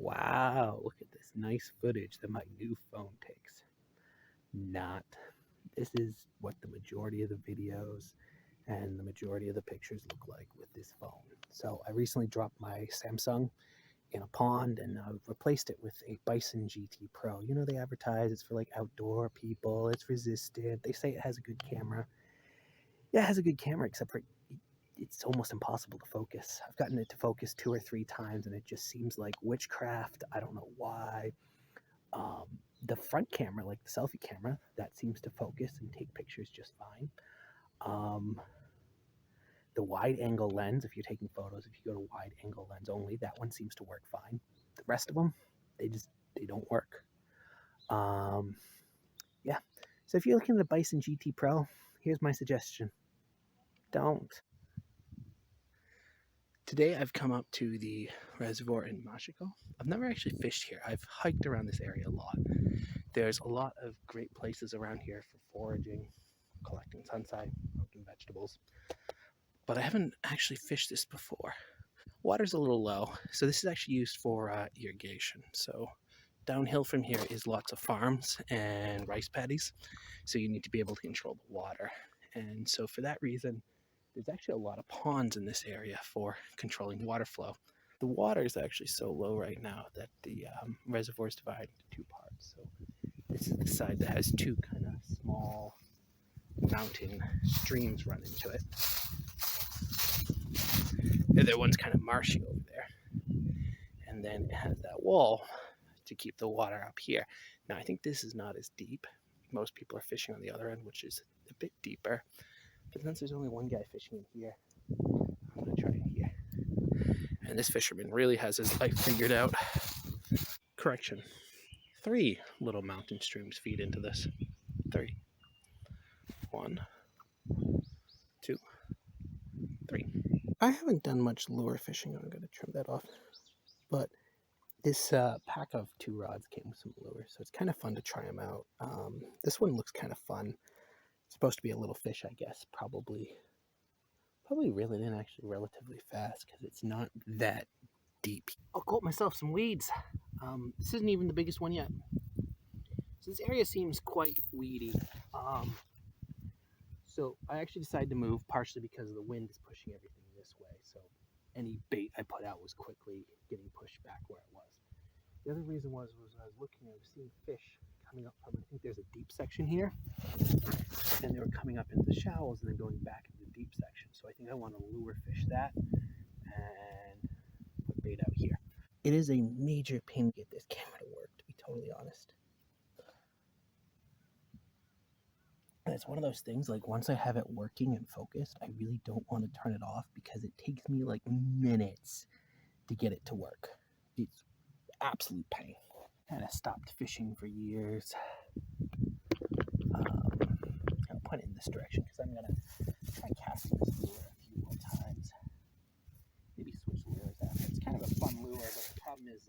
Wow, look at this nice footage that my new phone takes. Not. This is what the majority of the videos and the majority of the pictures look like with this phone. So I recently dropped my Samsung in a pond and I've replaced it with a Bison GT Pro. You know, they advertise it's for like outdoor people, it's resistant. They say it has a good camera. Yeah, it has a good camera, except for it's almost impossible to focus. I've gotten it to focus 2 or 3 times and it just seems like witchcraft. I don't know why. Um, the front camera, like the selfie camera, that seems to focus and take pictures just fine. The wide angle lens, if you're taking photos, if you go to wide angle lens only, that one seems to work fine. The rest of them, they don't work. Yeah. So if you're looking at a Bison GT Pro, here's my suggestion. Don't. Today I've come up to the reservoir in Mashiko. I've never actually fished here. I've hiked around this area a lot. There's a lot of great places around here for foraging, collecting sunside, and vegetables. But I haven't actually fished this before. Water's a little low, so this is actually used for irrigation. So downhill from here is lots of farms and rice paddies, so you need to be able to control the water. And so for that reason, there's actually a lot of ponds in this area for controlling water flow. The water is actually so low right now that the reservoir is divided into 2 parts. So this is the side that has 2 kind of small mountain streams run into it. The other one's kind of marshy over there. And then it has that wall to keep the water up here. Now I think this is not as deep. Most people are fishing on the other end, which is a bit deeper. But since there's only one guy fishing in here, I'm going to try it here. And this fisherman really has his life figured out. Correction. 3 little mountain streams feed into this. 3. 1, 2, 3. I haven't done much lure fishing. I'm going to trim that off. But this pack of 2 rods came with some lures, so it's kind of fun to try them out. This one looks kind of fun. It's supposed to be a little fish, I guess. Probably reeled in actually relatively fast because it's not that deep. I'll caught myself some weeds. This isn't even the biggest one yet. So this area seems quite weedy. So I actually decided to move partially because the wind is pushing everything this way. So any bait I put out was quickly getting pushed back where it was. The other reason was I was looking, I was seeing fish coming up from, I think there's a deep section here. And they were coming up into the shallows and then going back into the deep section. So I think I want to lure fish that and put bait out here. It is a major pain to get this camera to work, to be totally honest. And it's one of those things, like once I have it working and focused, I really don't want to turn it off because it takes me like minutes to get it to work. It's absolute pain. Kind of stopped fishing for years. I'll point it in this direction because I'm going to try casting this lure a few more times. Maybe switch lures after. It's kind of a fun lure, but the problem is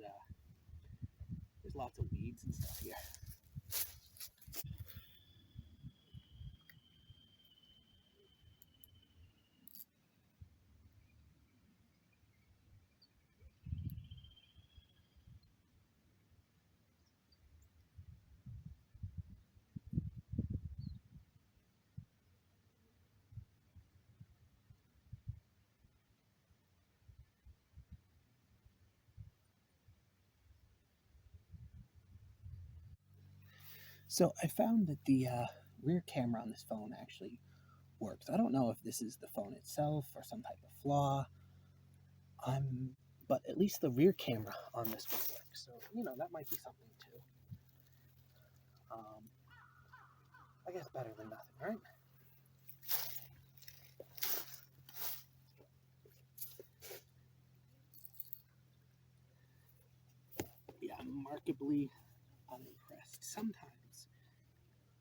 there's lots of weeds and stuff here. So I found that the rear camera on this phone actually works. I don't know if this is the phone itself or some type of flaw, but at least the rear camera on this would work. So, you know, that might be something too. I guess better than nothing, right? Yeah, I'm markedly unimpressed. Sometimes,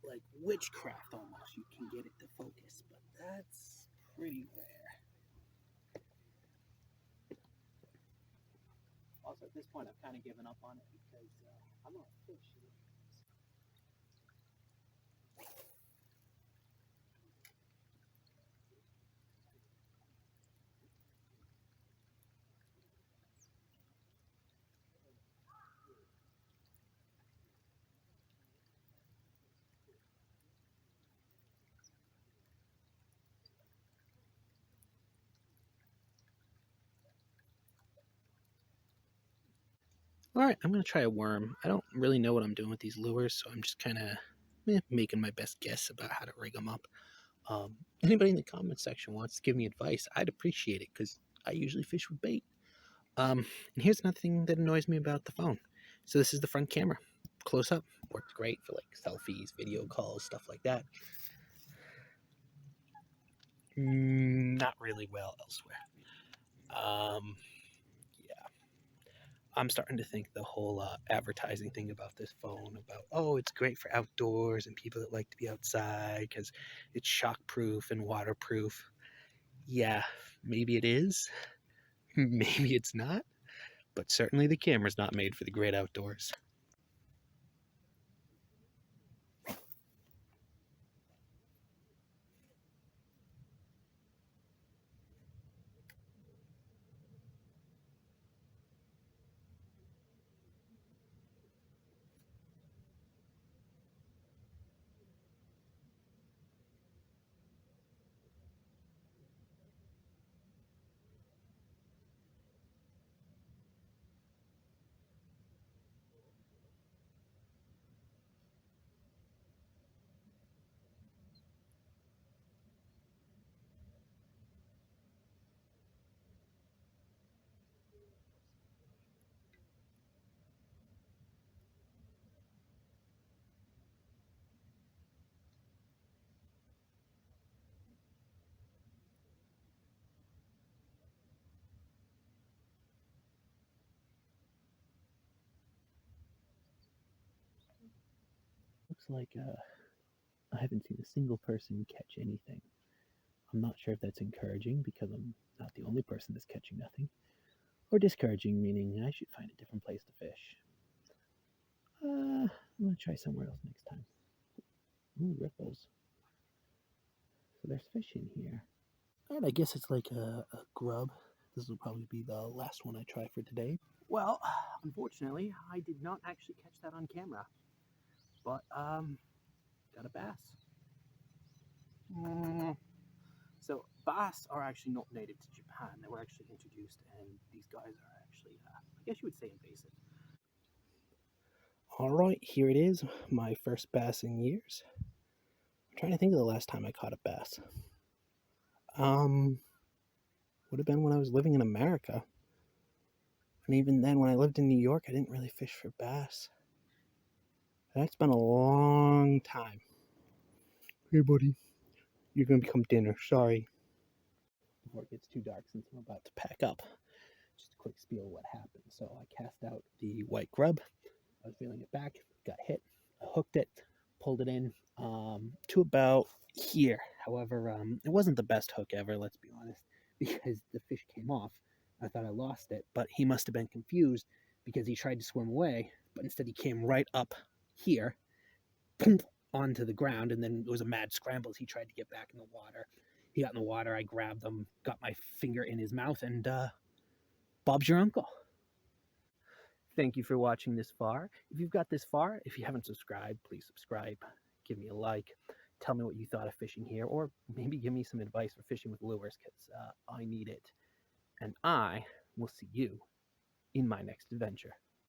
like witchcraft almost, you can get it to focus, but that's pretty rare. Also, at this point, I've kind of given up on it because I'm not a fish. All right, I'm going to try a worm. I don't really know what I'm doing with these lures, so I'm just kind of making my best guess about how to rig them up. Anybody in the comment section wants to give me advice, I'd appreciate it because I usually fish with bait. And here's another thing that annoys me about the phone. So this is the front camera. Close up. Works great for like selfies, video calls, stuff like that. Not really well elsewhere. Yeah. I'm starting to think the whole advertising thing about this phone, about, oh, it's great for outdoors and people that like to be outside because it's shockproof and waterproof. Yeah, maybe it is. Maybe it's not. But certainly the camera's not made for the great outdoors. Looks like I haven't seen a single person catch anything. I'm not sure if that's encouraging because I'm not the only person that's catching nothing, or discouraging, meaning I should find a different place to fish. I'm gonna try somewhere else next time. Ooh, ripples. So there's fish in here. Alright, I guess it's like a grub. This will probably be the last one I try for today. Well, unfortunately, I did not actually catch that on camera, but got a bass. So bass are actually not native to Japan. They were actually introduced, and these guys are actually, I guess you would say, invasive. All right, here it is, my first bass in years. I'm trying to think of the last time I caught a bass. Would have been when I was living in America. And even then, when I lived in New York, I didn't really fish for bass. That's been a long time. Hey, buddy, you're gonna become dinner. Sorry. Before it gets too dark, since I'm about to pack up, just a quick spiel of what happened. So I cast out the white grub. I was reeling it back, got hit. I hooked it, pulled it in to about here. However, it wasn't the best hook ever, let's be honest, because the fish came off. I thought I lost it, but he must have been confused because he tried to swim away, but instead he came right up here, onto the ground, and then it was a mad scramble as he tried to get back in the water. He got in the water, I grabbed him, got my finger in his mouth, and Bob's your uncle. Thank you for watching this far. If you've got this far, if you haven't subscribed, please subscribe. Give me a like. Tell me what you thought of fishing here, or maybe give me some advice for fishing with lures, because I need it. And I will see you in my next adventure.